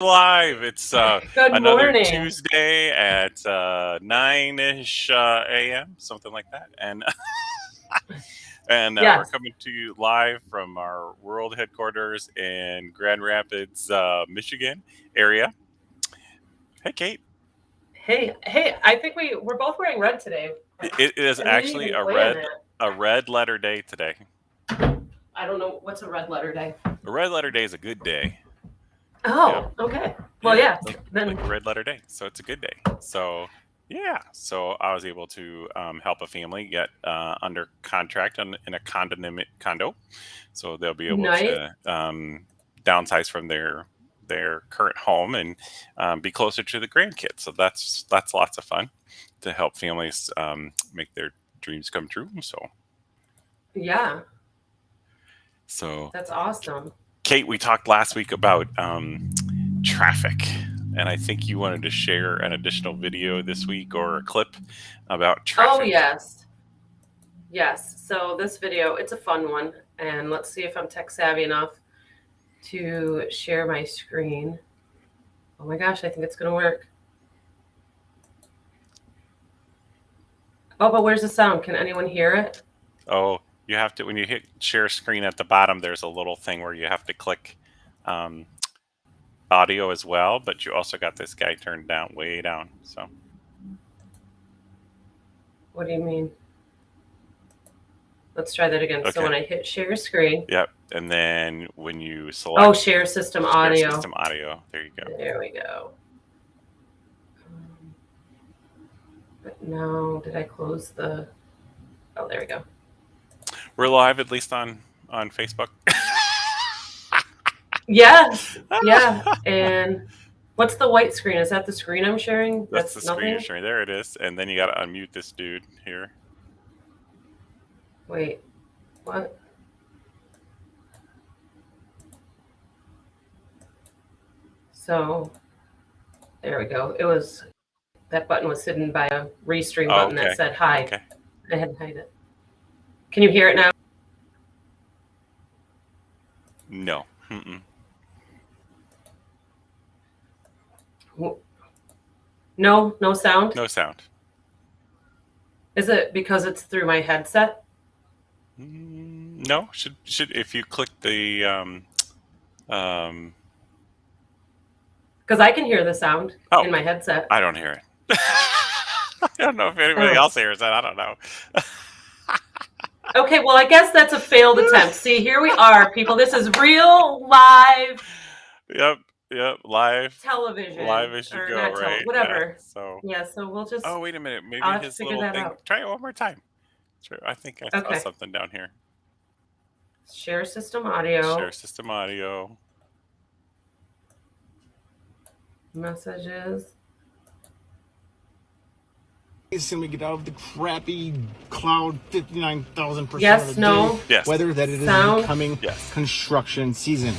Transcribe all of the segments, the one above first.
Live. It's Good another morning. Tuesday at 9ish a.m., something like that, and we're Yes. coming to you live from our world headquarters in Grand Rapids, Michigan area. Hey, Kate. Hey, I think we're both wearing red today. It is And we didn't actually even plan that. a red letter day today. I don't know what's a red letter day. A red letter day is a good day. Yeah. Oh, okay. Well, yeah. Then Like a red letter day, so it's a good day. So yeah, so I was able to help a family get under contract in a condo, so they'll be able nice. to downsize from their current home and be closer to the grandkids. So that's lots of fun to help families make their dreams come true. Yeah, So that's awesome. Kate, we talked last week about traffic, and I think you wanted to share an additional video this week or a clip about Oh, traffic. yes. Yes. So this video, it's a fun one. And let's see if I'm tech savvy enough to share my screen. Oh my gosh, I think it's going to work. Oh, but where's the sound? Can anyone hear it? Oh, you have to, when you hit share screen at the bottom, there's a little thing where you have to click audio as well, but you also got this guy turned down, way down. So What do you mean? Let's try that again. Okay. So when I hit share screen. Yep. And then when you select share system share audio. system audio, there you go. There we go. But now, did I close the? Oh, there we go. We're live, at least on Facebook. Yes. Yeah. And what's the white screen? Is that the screen I'm sharing? That's the screen nothing? you're sharing. There it is. And then you got to unmute this dude here. Wait. What? So, there we go. That button was hidden by a restream button that said hide. Okay. I had to hide it. Can you hear it now? No. Mm-mm. No sound? No sound. Is it because it's through my headset? No. Should if you click the because I can hear the sound in my headset. I don't hear it. I don't know if anybody else hears that. I don't know. Okay, well, I guess that's a failed attempt. See, here we are, people. This is real live. Yep. Live television. Live as you go, right? Whatever. Yeah, so we'll just. Oh, wait a minute. Maybe his little thing. Out. Try it one more time. Sure. I think I saw something down here. Share system audio. Share system audio. Messages. Can we get out of the crappy cloud 59,000% yes, no. Yes. weather that it is becoming construction season?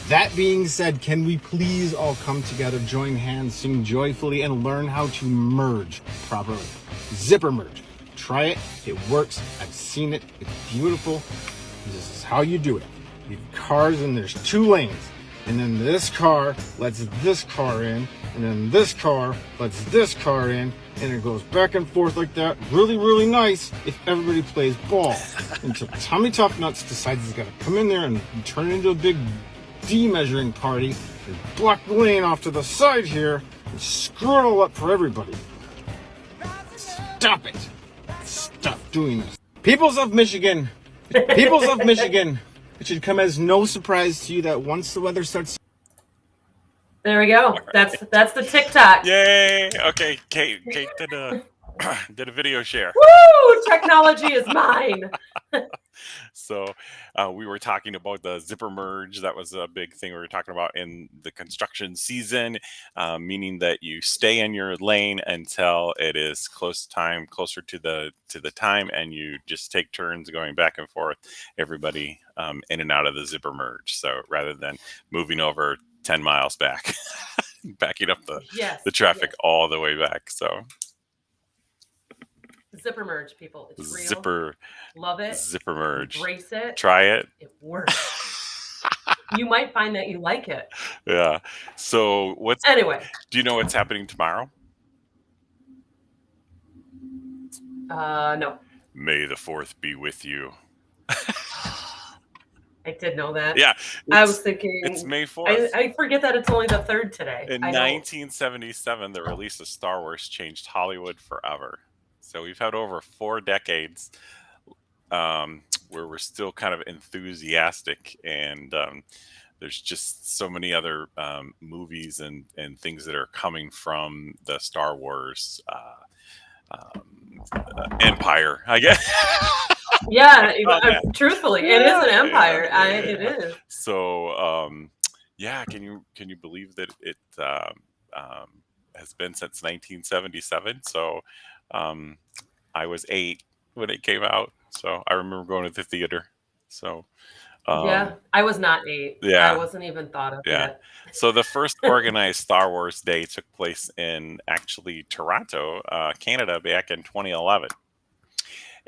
That being said, can we please all come together, join hands, sing joyfully, and learn how to merge properly? Zipper merge. Try it. It works. I've seen it. It's beautiful. This is how you do it. You have cars and there's 2 lanes. And then this car lets this car in, and then this car lets this car in, and it goes back and forth like that. Really, really nice if everybody plays ball. Until Tommy Tough-Nuts decides he's got to come in there and turn it into a big D-measuring party and block the lane off to the side here and screw it all up for everybody. Stop it. Stop doing this. Peoples of Michigan. It should come as no surprise to you that once the weather starts. There we go. That's the TikTok. Yay! Okay, Kate did a video share. Woo! Technology is mine. So we were talking about the zipper merge. That was a big thing we were talking about in the construction season, meaning that you stay in your lane until it is closer to the time, and you just take turns going back and forth, everybody in and out of the zipper merge. So rather than moving over 10 miles back, backing up the traffic all the way back. So zipper merge, people. It's real. Zipper. Love it. Zipper merge. Embrace it. Try it. It works. You might find that you like it. Yeah. So Anyway. Do you know what's happening tomorrow? No. May the 4th be with you. I did know that. Yeah. I was thinking it's May 4th. I forget that it's only the 3rd today. In 1977, the release of Star Wars changed Hollywood forever. So we've had over 4 decades where we're still kind of enthusiastic, and there's just so many other movies and things that are coming from the Star Wars empire, I guess. Yeah, truthfully, it is an empire. It is. So, yeah, can you believe that it has been since 1977? So, I was 8 when it came out, so I remember going to the theater. So, yeah, I was not 8. Yeah, I wasn't even thought of yet. So the first organized Star Wars Day took place in actually Toronto, Canada, back in 2011.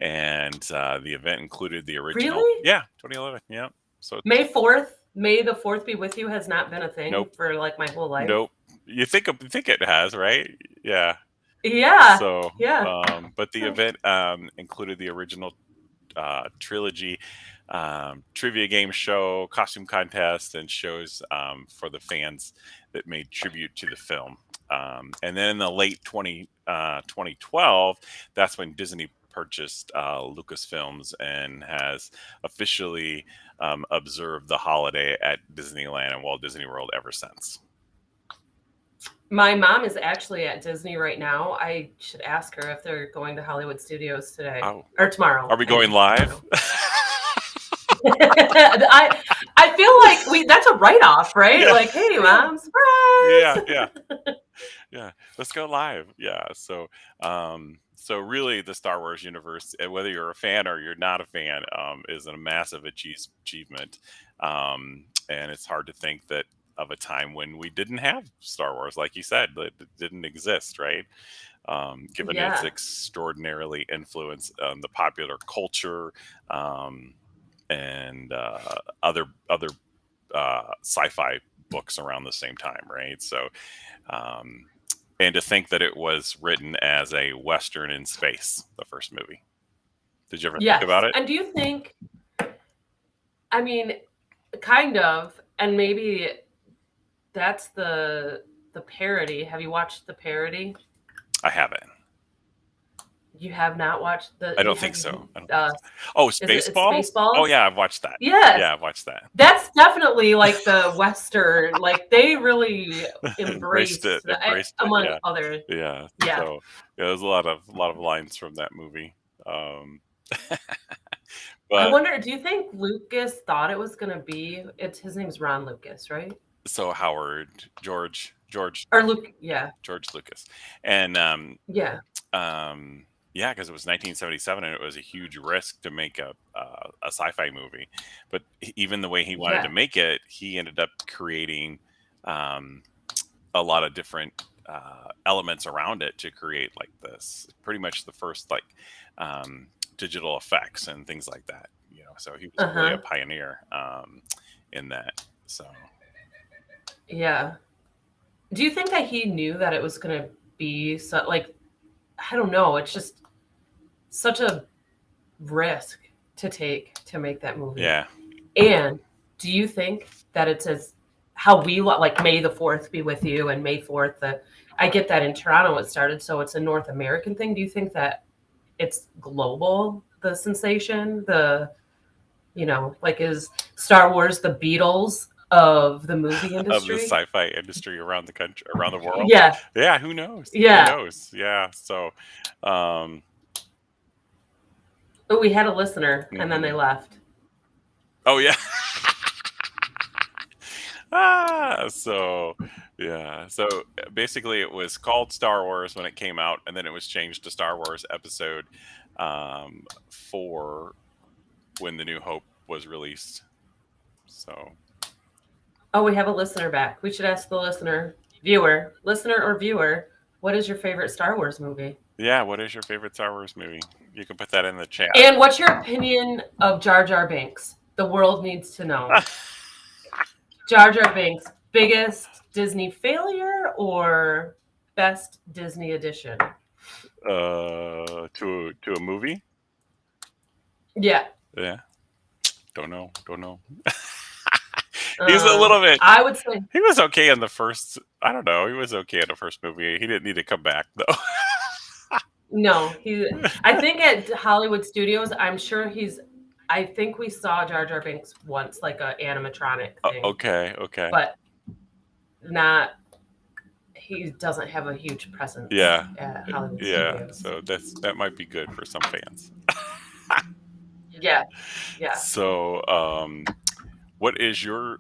And the event included the original. Really? Yeah, 2011. Yeah. So May 4th, May the 4th be with you has not been a thing for like my whole life. Nope. You think it has, right? Yeah. Yeah. So yeah. But the event included the original trilogy, trivia game show, costume contest, and shows for the fans that made tribute to the film. And then in the late 2012, that's when Disney purchased Lucasfilms and has officially observed the holiday at Disneyland and Walt Disney World ever since. My mom is actually at Disney right now. I should ask her if they're going to Hollywood Studios today or tomorrow. Are we going live? I feel like that's a write-off, right? Yeah. Like, hey, Mom, surprise! Yeah. Let's go live. Yeah. So, so really, the Star Wars universe, whether you're a fan or you're not a fan, is a massive achievement. And it's hard to think that of a time when we didn't have Star Wars, like you said, that it didn't exist, right? Given its extraordinarily influence on the popular culture and other sci-fi books around the same time, right? So, and to think that it was written as a Western in space, the first movie. Did you ever think about it? And do you think, I mean, kind of, and maybe that's the parody. Have you watched the parody? I haven't. You have not watched the... I don't think so. Oh, Spaceball? Spaceballs? Oh, yeah, I've watched that. Yeah, I've watched that. That's definitely like the Western, like they really embraced it among other. Yeah. So there's a lot of lines from that movie. But I wonder, do you think Lucas thought it was going to be? His name's Ron Lucas, right? So George or Luke, George Lucas, and because it was 1977 and it was a huge risk to make a sci-fi movie. But even the way he wanted to make it, he ended up creating a lot of different elements around it to create like this, pretty much the first like digital effects and things like that. You know, so he was really a pioneer in that. So. Yeah. Do you think that he knew that it was going to be so, like, I don't know, it's just such a risk to take to make that movie. Yeah. And do you think that it's as how we like May the 4th be with you and May 4th, I get that in Toronto it started, so it's a North American thing. Do you think that it's global, the sensation, like is Star Wars the Beatles of the movie industry, of the sci-fi industry around the country, around the world? Yeah, who knows? Who knows? So but we had a listener and then they left. Oh yeah. So basically it was called Star Wars when it came out, and then it was changed to Star Wars Episode 4 when The New Hope was released. So we have a listener back. We should ask the listener or viewer, what is your favorite Star Wars movie? Yeah, what is your favorite Star Wars movie? You can put that in the chat. And what's your opinion of Jar Jar Binks? The world needs to know. Jar Jar Binks, biggest Disney failure or best Disney addition? To a movie? Yeah. Yeah. Don't know. He's a little bit. I would say he was okay in the first. I don't know. He was okay in the first movie. He didn't need to come back though. no. I think at Hollywood Studios, I'm sure I think we saw Jar Jar Binks once, like a animatronic thing. Okay. But not. He doesn't have a huge presence. Yeah. At Hollywood Yeah. Studios. So that might be good for some fans. Yeah. So, what is your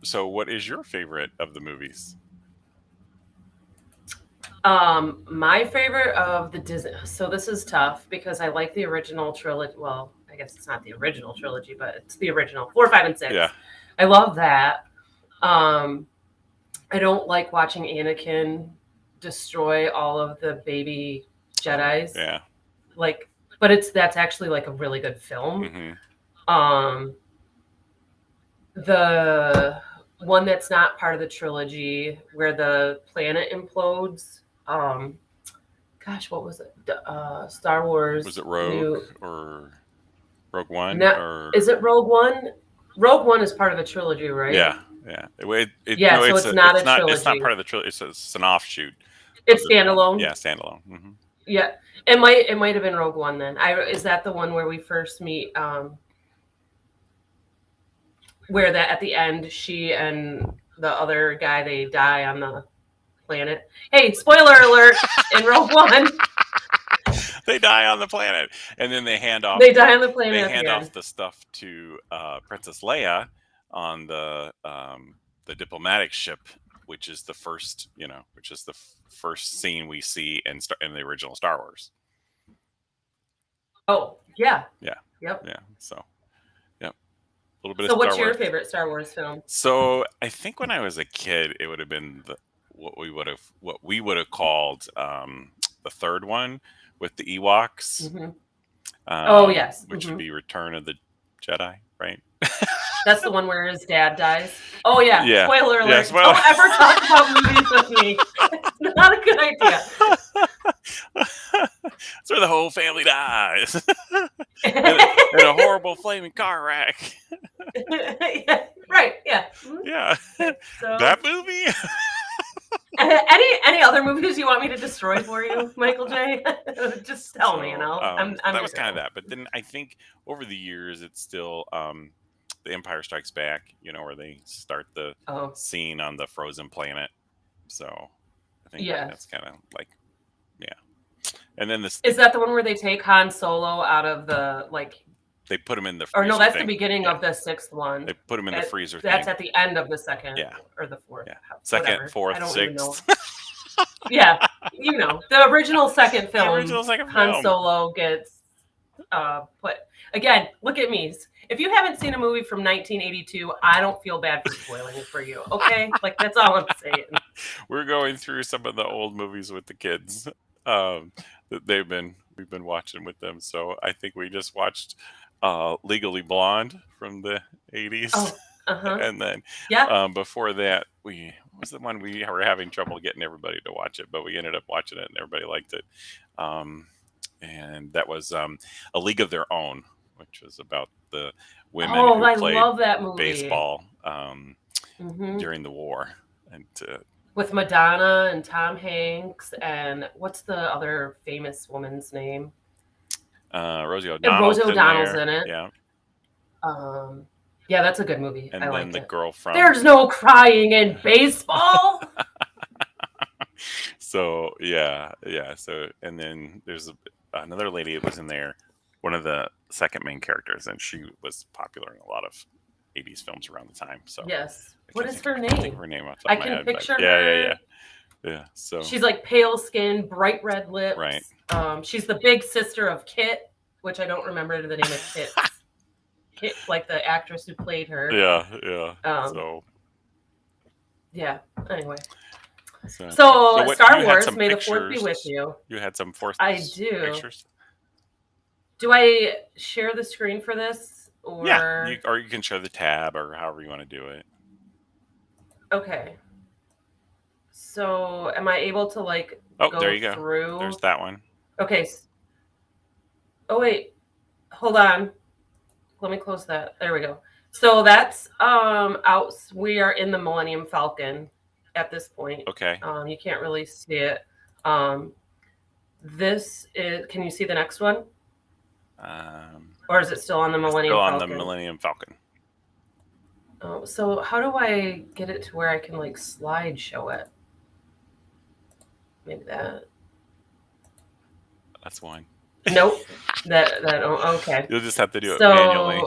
favorite of the movies? My favorite of the Disney. So this is tough because I like the original trilogy. Well, I guess it's not the original trilogy, but it's the original 4, 5, and 6. Yeah. I love that. I don't like watching Anakin destroy all of the baby Jedis. Yeah. But that's actually like a really good film. Mm-hmm. The one that's not part of the trilogy where the planet implodes. Gosh, what was it? Star Wars. Was it Rogue or Rogue One? Is it Rogue One? Rogue One is part of the trilogy, right? Yeah. So it's not a trilogy. It's not part of the trilogy. It's an offshoot. It's standalone. Yeah, standalone. Mm-hmm. Yeah, it might have been Rogue One then. Is that the one where we first meet? Where that at the end, she and the other guy, they die on the planet. Hey, spoiler alert! In Rogue One, they die on the planet, and then they hand off. They die on the planet. They hand off the stuff to Princess Leia on the diplomatic ship, which is the first, first scene we see in the original Star Wars. Oh yeah. Yeah. Yep. Yeah. So. A little bit so of what's Star your Wars. favorite Star Wars film? So I think when I was a kid, it would have been what we would have called the third one with the Ewoks. Mm-hmm. Yes, which would be Return of the Jedi, right? That's the one where his dad dies. Oh yeah. Spoiler alert! Yeah, spoiler. Don't ever talk about movies with me. It's not a good idea. That's where the whole family dies in a horrible flaming car wreck. Yeah, right. Yeah. Yeah. So, that movie. Any other movies you want me to destroy for you, Michael J? Just tell me, I'm that was kind of that. But then I think over the years, it's still The Empire Strikes Back. Where they start the scene on the frozen planet. So I think that's kind of like, yeah. And then is that the one where they take Han Solo out of the They put him in the freezer. Or no, that's the beginning of the sixth one. They put him in the freezer. That's at the end of the second or the fourth. Yeah. Second, whatever. Fourth, sixth. Yeah, the original second film. Han Han Solo gets put. Again, look at me. If you haven't seen a movie from 1982, I don't feel bad for spoiling it for you. Okay, that's all I'm saying. We're going through some of the old movies with the kids that we've been watching with them. So I think we just watched Legally Blonde from the 80s. Oh, and then before that, what was the one we were having trouble getting everybody to watch it, but we ended up watching it and everybody liked it. And that was A League of Their Own, which was about the women who played baseball during the war. And with Madonna and Tom Hanks and what's the other famous woman's name? Rosie O'Donnell. Rosie O'Donnell's in it. Yeah. Yeah, that's a good movie. And I then liked the it. girl from There's no crying in baseball. So yeah. So and then there's another lady that was in there, one of the second main characters, and she was popular in a lot of 80s films around the time. So yes. What is her name? I think her name off the I top of can my head, picture but her. Yeah. So she's like pale skin, bright red lips. Right. She's the big sister of Kit, which I don't remember the name of Kit. Kit, like the actress who played her. Yeah. Yeah. Anyway. So Star Wars, may the fourth be with you. You had some fourth. I do. Pictures? Do I share the screen for this? Or... Yeah, or you can share the tab or however you want to do it. Okay. So am I able to like Oh, go there you go. through? There's that one. Okay. Oh wait, hold on. Let me close that. There we go. So that's out. We are in the Millennium Falcon at this point. Okay. You can't really see it. This is. Can you see the next one? Or is it still on the Millennium Falcon? Still on the Millennium Falcon. Oh, so how do I get it to where I can like slideshow it? Maybe that. That's one. Nope. Okay. You'll just have to do it manually.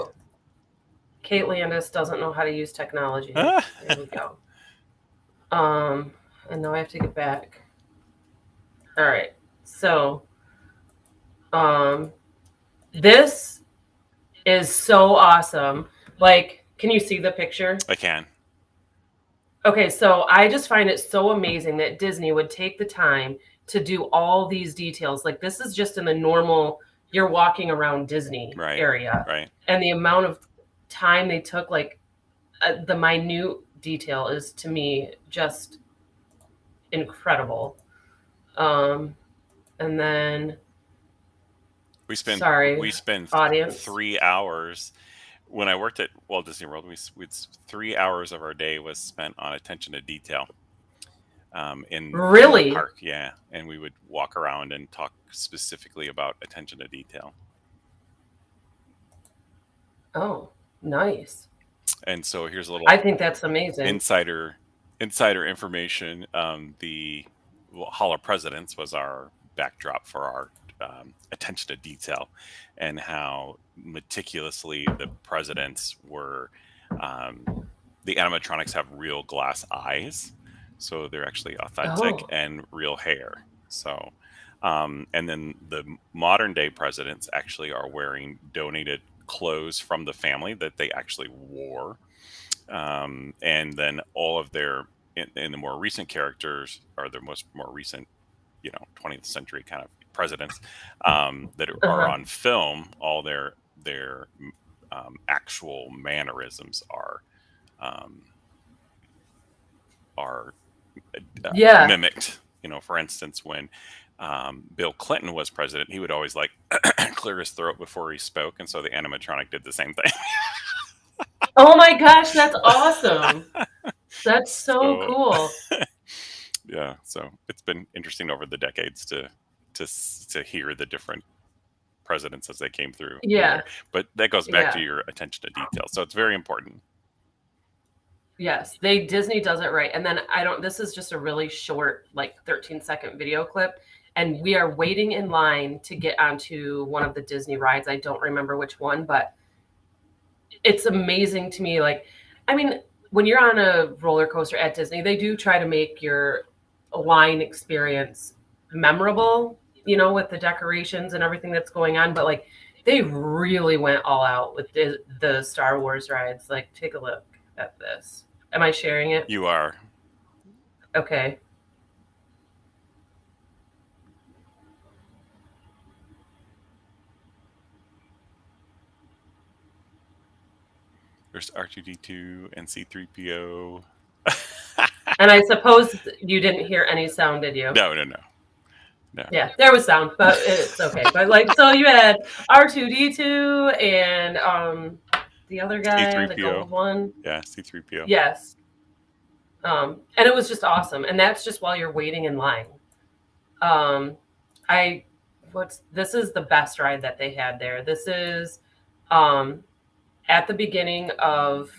Kate Landis doesn't know how to use technology. There we go. And now I have to get back. All right. So, this is so awesome. Like, can you see the picture? I can. Okay, so I just find it so amazing that Disney would take the time to do all these details. Like, this is just in the normal, you're walking around Disney area. Right. And the amount of time they took, like, the minute detail is, to me, just incredible. And then... We spent audience. 3 hours... When I worked at Walt Disney World, we 3 hours of our day was spent on attention to detail. In the park, yeah, and we would walk around and talk specifically about attention to detail. Oh, nice! And so here's a little. I think that's amazing. Insider information. The Hall of Presidents was our backdrop for our attention to detail, and how meticulously the presidents were. The animatronics have real glass eyes, so they're actually authentic and real hair. So, and then the modern day presidents actually are wearing donated clothes from the family that they actually wore. And then all of their in the more recent characters are the more recent, 20th century kind of presidents that are on film. All their actual mannerisms are mimicked. For instance, when Bill Clinton was president, he would always like clear his throat before he spoke, and so the animatronic did the same thing. Oh my gosh, that's awesome! That's so cool. Yeah, so it's been interesting over the decades to hear the different presidents as they came through. Yeah, but that goes back to your attention to detail, so it's very important. Yes, Disney does it right. And then this is just a really short, like 13-second video clip. And we are waiting in line to get onto one of the Disney rides. I don't remember which one, but it's amazing to me. Like, I mean, when you're on a roller coaster at Disney, they do try to make your line experience memorable, with the decorations and everything that's going on. But like, they really went all out with the Star Wars rides. Like, take a look at this. Am I sharing it? You are. Okay. There's R2-D2 and C-3PO. And I suppose you didn't hear any sound, did you? No. Yeah, there was sound, but it's okay. But like, so you had R2-D2 and the other guy, C-3PO. the gold one. Yeah, C-3PO. Yes. And it was just awesome. And that's just while you're waiting in line. This is the best ride that they had there. This is at the beginning of,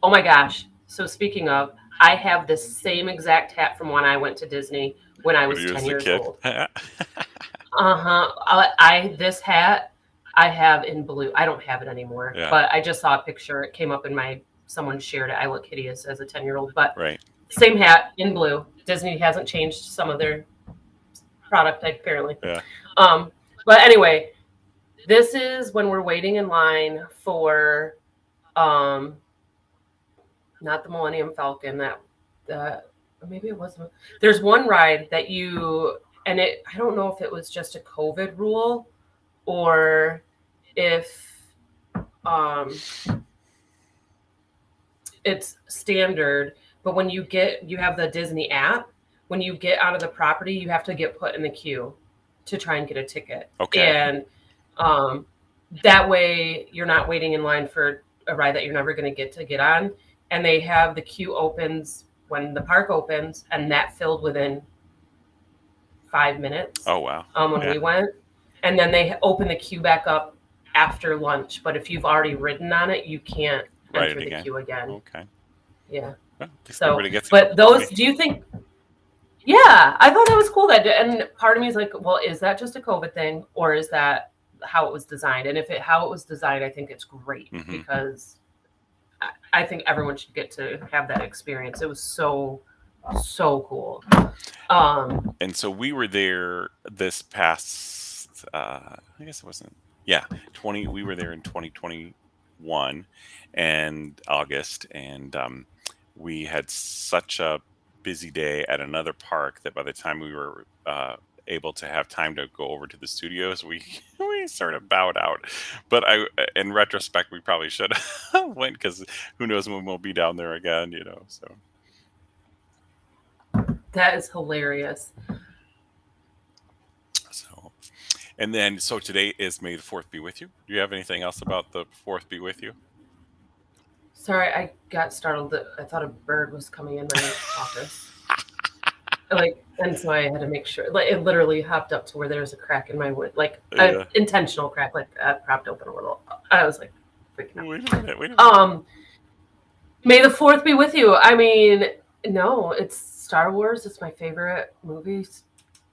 oh my gosh. So speaking of, I have this same exact hat from when I went to Disney when I was 10 years old. This hat I have in blue. I don't have it anymore, but I just saw a picture. It came up in someone shared it. I look hideous as a 10-year-old, but same hat in blue. Disney hasn't changed some of their product apparently. Yeah. But anyway, this is when we're waiting in line for, not the Millennium Falcon, maybe it wasn't. There's one ride that I don't know if it was just a COVID rule or if it's standard. But when you have the Disney app, when you get out of the property, you have to get put in the queue to try and get a ticket. Okay. And that way you're not waiting in line for a ride that you're never going to get on. And they have the queue opens when the park opens, and that filled within 5 minutes. Oh, wow. When we went. And then they open the queue back up after lunch. But if you've already ridden on it, you can't enter the queue again. Okay. Yeah. Well, so, but those, do you think, yeah, I thought that was cool. And part of me is like, well, is that just a COVID thing, or is that how it was designed? And how it was designed, I think it's great because I think everyone should get to have that experience. It was so cool. And so we were there this past, I guess it wasn't, we were there in 2021 and August, and we had such a busy day at another park that by the time we were able to have time to go over to the studios, we sort of bowed out. But in retrospect, we probably should have went, because who knows when we'll be down there again, so. That is hilarious. So today is May the 4th be with you. Do you have anything else about the 4th be with you? Sorry, I got startled. I thought a bird was coming in my office. And so I had to make sure. It literally hopped up to where there was a crack in my wood, an intentional crack, propped open a little. I was freaking out. Wait a minute. May the 4th be with you. I mean, no, it's Star Wars. It's my favorite movie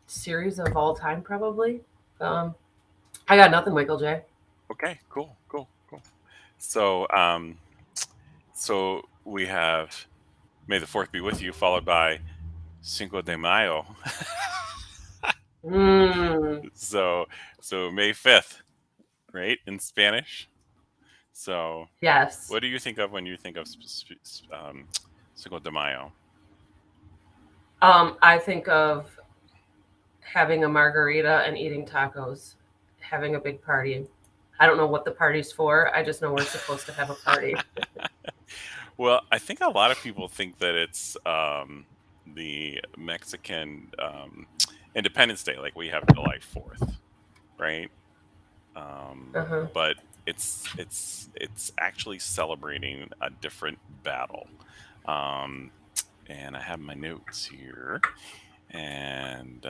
series of all time, probably. I got nothing, Michael J. Okay, cool. So we have May the 4th be with you, followed by Cinco de Mayo. So May 5th, right, in Spanish. So yes. What do you think of when you think of Cinco de Mayo? I think of having a margarita and eating tacos, having a big party. I don't know what the party's for. I just know we're supposed to have a party. Well, I think a lot of people think that it's the Mexican Independence Day, like we have July 4th, right? But it's actually celebrating a different battle. And I have my notes here, and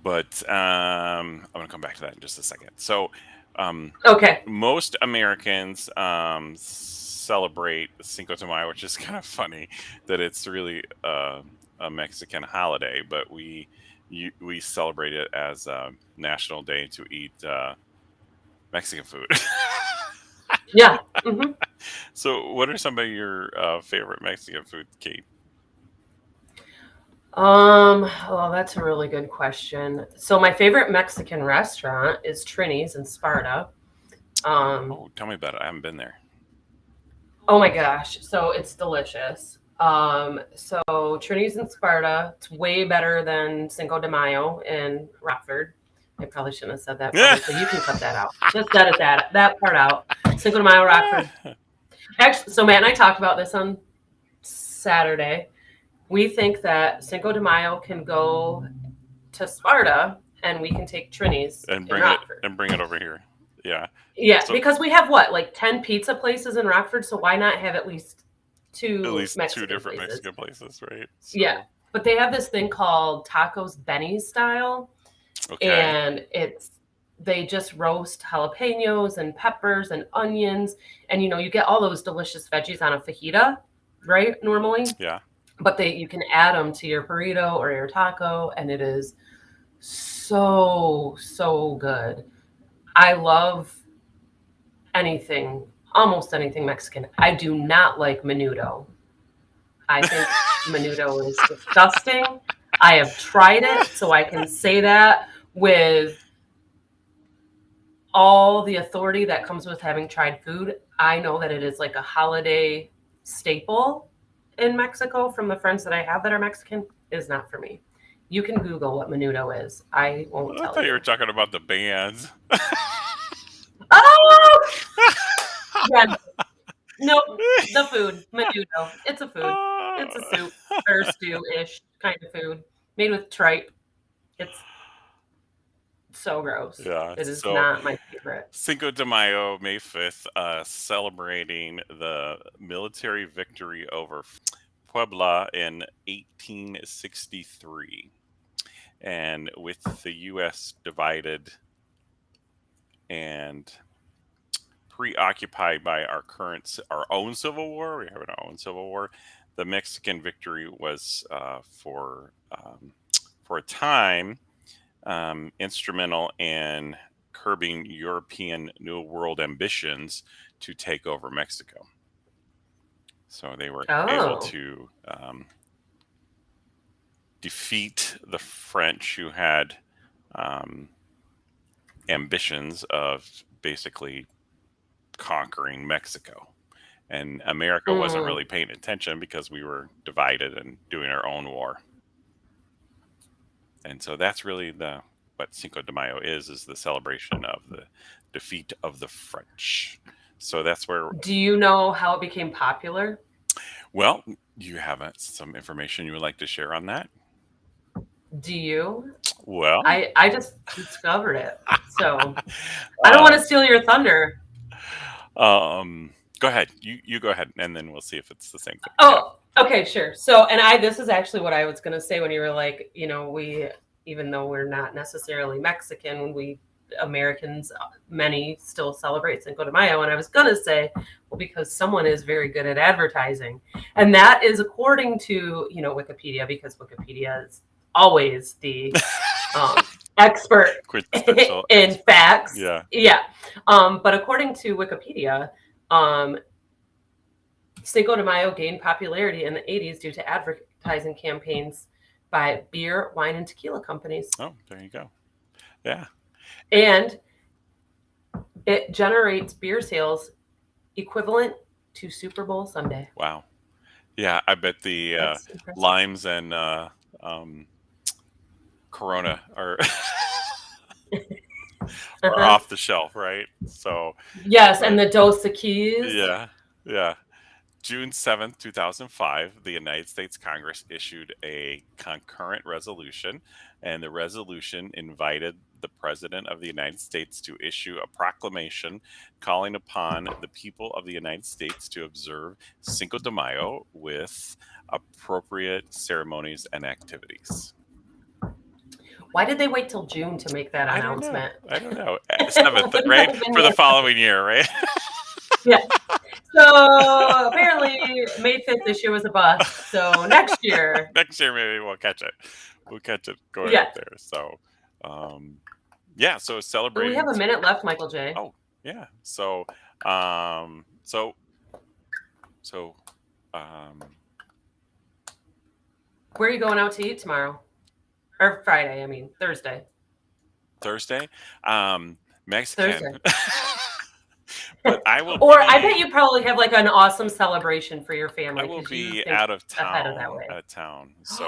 but I'm going to come back to that in just a second. So, okay. Most Americans celebrate Cinco de Mayo, which is kind of funny that it's really a Mexican holiday, but we celebrate it as a national day to eat Mexican food. Yeah. So, what are some of your favorite Mexican food, Kate? Well, that's a really good question. So my favorite Mexican restaurant is Trini's in Sparta. Tell me about it. I haven't been there. Oh my gosh. So it's delicious. So Trini's in Sparta, it's way better than Cinco de Mayo in Rockford. I probably shouldn't have said that. So you can cut that out. Just edit that part out. Cinco de Mayo, Rockford. Actually, so Matt and I talked about this on Saturday. We think that Cinco de Mayo can go to Sparta, and we can take Trini's and bring it over here. Yeah. Yeah, so, because we have 10 pizza places in Rockford, so why not have at least two different Mexican places, right? So. Yeah, but they have this thing called Tacos Benny's style, and they just roast jalapenos and peppers and onions, and you get all those delicious veggies on a fajita, right? Normally, yeah. But you can add them to your burrito or your taco, and it is so good. I love almost anything Mexican. I do not like menudo. I think menudo is disgusting. I have tried it, so I can say that with all the authority that comes with having tried food. I know that it is like a holiday staple in Mexico from the friends that I have that are Mexican. It is not for me. You can Google what menudo is. I won't I tell thought you. you were talking about the bands. Oh! Yeah. No, the food. Menudo. It's a food. It's a soup or stew-ish kind of food made with tripe. It's so gross. Yeah. It is So not my favorite. Cinco de Mayo, May 5th, celebrating the military victory over Puebla in 1863. And with the U.S. divided and preoccupied by our own civil war, we have our own civil war. The Mexican victory was for a time instrumental in curbing European New World ambitions to take over Mexico. So they were able to defeat the French, who had ambitions of basically conquering Mexico. And America wasn't really paying attention because we were divided and doing our own war. And so that's really what Cinco de Mayo is the celebration of the defeat of the French. So that's where... Do you know how it became popular? Well, you have some information you would like to share on that? Do you? Well, I just discovered it, so I don't want to steal your thunder. Go ahead. You go ahead, and then we'll see if it's the same thing. Oh, okay, sure. So, and this is actually what I was going to say when you were like, we, even though we're not necessarily Mexican, we Americans, many still celebrate Cinco de Mayo. And I was going to say, well, because someone is very good at advertising. And that is according to, Wikipedia, because Wikipedia is always the expert in facts. Yeah. Yeah. But according to Wikipedia, Cinco de Mayo gained popularity in the 80s due to advertising campaigns by beer, wine, and tequila companies. Oh, there you go. Yeah. And it generates beer sales equivalent to Super Bowl Sunday. Wow. Yeah, I bet the limes and Corona are off the shelf, right? So yes, and the Dos Equis. Yeah. June 7th, 2005, the United States Congress issued a concurrent resolution, and the resolution invited the President of the United States to issue a proclamation calling upon the people of the United States to observe Cinco de Mayo with appropriate ceremonies and activities. Why did they wait till June to make that announcement? I don't know. 7th, right? For the following year, right? Yeah. So apparently May 5th this year was a bust. So next year maybe we'll catch it. We'll catch it going up there. So, so celebrating. We have a minute left, Michael J. Oh, yeah. So, where are you going out to eat tomorrow? Or Friday, Thursday. Thursday? Mexican. Thursday. But I will. I bet you probably have like an awesome celebration for your family. I will be out of town. So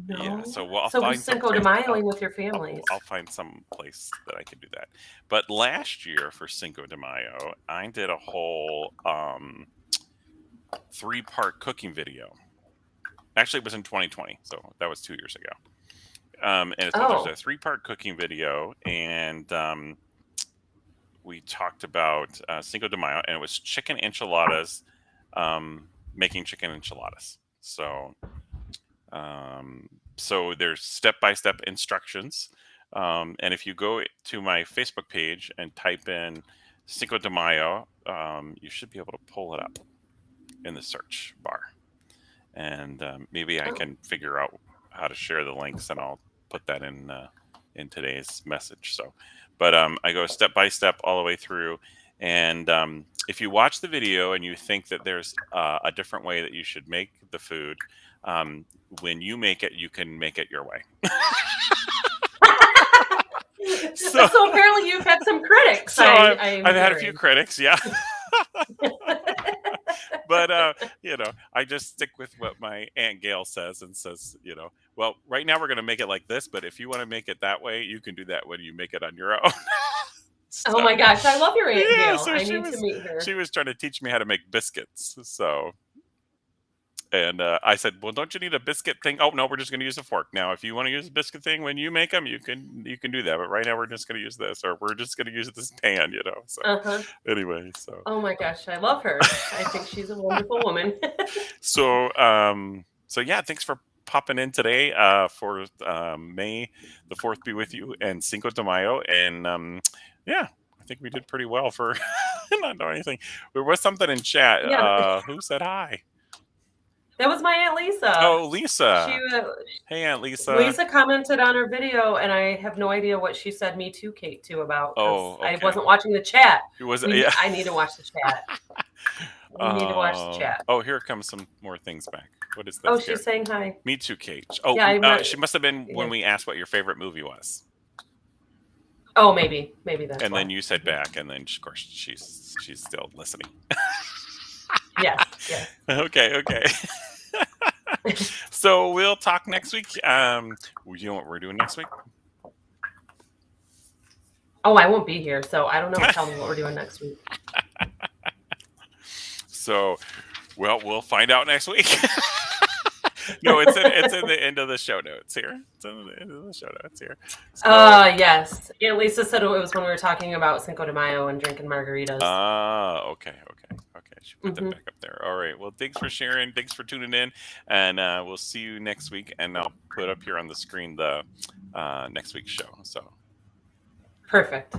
no. Yeah. So I'll find Cinco de Mayo with your families. I'll find some place that I can do that. But last year for Cinco de Mayo, I did a whole 3-part cooking video. Actually, it was in 2020, so that was 2 years ago. And there's a 3-part cooking video, and we talked about Cinco de Mayo, and it was chicken enchiladas, making chicken enchiladas. So there's step-by-step instructions. And if you go to my Facebook page and type in Cinco de Mayo, you should be able to pull it up in the search bar. And maybe I can figure out how to share the links, and I'll put that in today's message. So, but I go step by step all the way through. And if you watch the video and you think that there's a different way that you should make the food, when you make it, you can make it your way. So apparently you've had some critics. So I've had a few critics, yeah. But I just stick with what my Aunt Gail says and says, well, right now we're going to make it like this, but if you want to make it that way, you can do that when you make it on your own. So, oh my gosh, I love your Aunt yeah, Gail. so I need to meet her. she was trying to teach me how to make biscuits. So, and I said, well, don't you need a biscuit thing? Oh no, we're just going to use a fork. Now, if you want to use a biscuit thing when you make them, you can do that. But right now, we're just going to use this, or we're just going to use this pan. So anyway, so. Oh my gosh, I love her. I think she's a wonderful woman. So yeah, thanks for popping in today for May the 4th be with you and Cinco de Mayo. And yeah, I think we did pretty well for not knowing anything. There was something in chat. Yeah. Who said hi? That was my Aunt Lisa. Oh, Lisa. Hey, Aunt Lisa. Lisa commented on her video, and I have no idea what she said me too, Kate, too, about. Oh, okay. I wasn't watching the chat. Yeah. I need to watch the chat. We need to watch the chat. Oh, here comes some more things back. What is this? Oh, she's saying hi. Me too, Kate. Oh, yeah, she must have been when we asked what your favorite movie was. Oh, maybe that's. And then you said back, and then of course she's still listening. Yes. Okay. So we'll talk next week. You know what we're doing next week? Oh, I won't be here, so I don't know. Tell me what we're doing next week. So, well, we'll find out next week. No, it's in the end of the show notes here. It's in the end of the show notes here. So, yes. Aunt Lisa said it was when we were talking about Cinco de Mayo and drinking margaritas. Okay. She put that back up there. All right. Well, thanks for sharing. Thanks for tuning in, and we'll see you next week. And I'll put up here on the screen the next week's show. So perfect.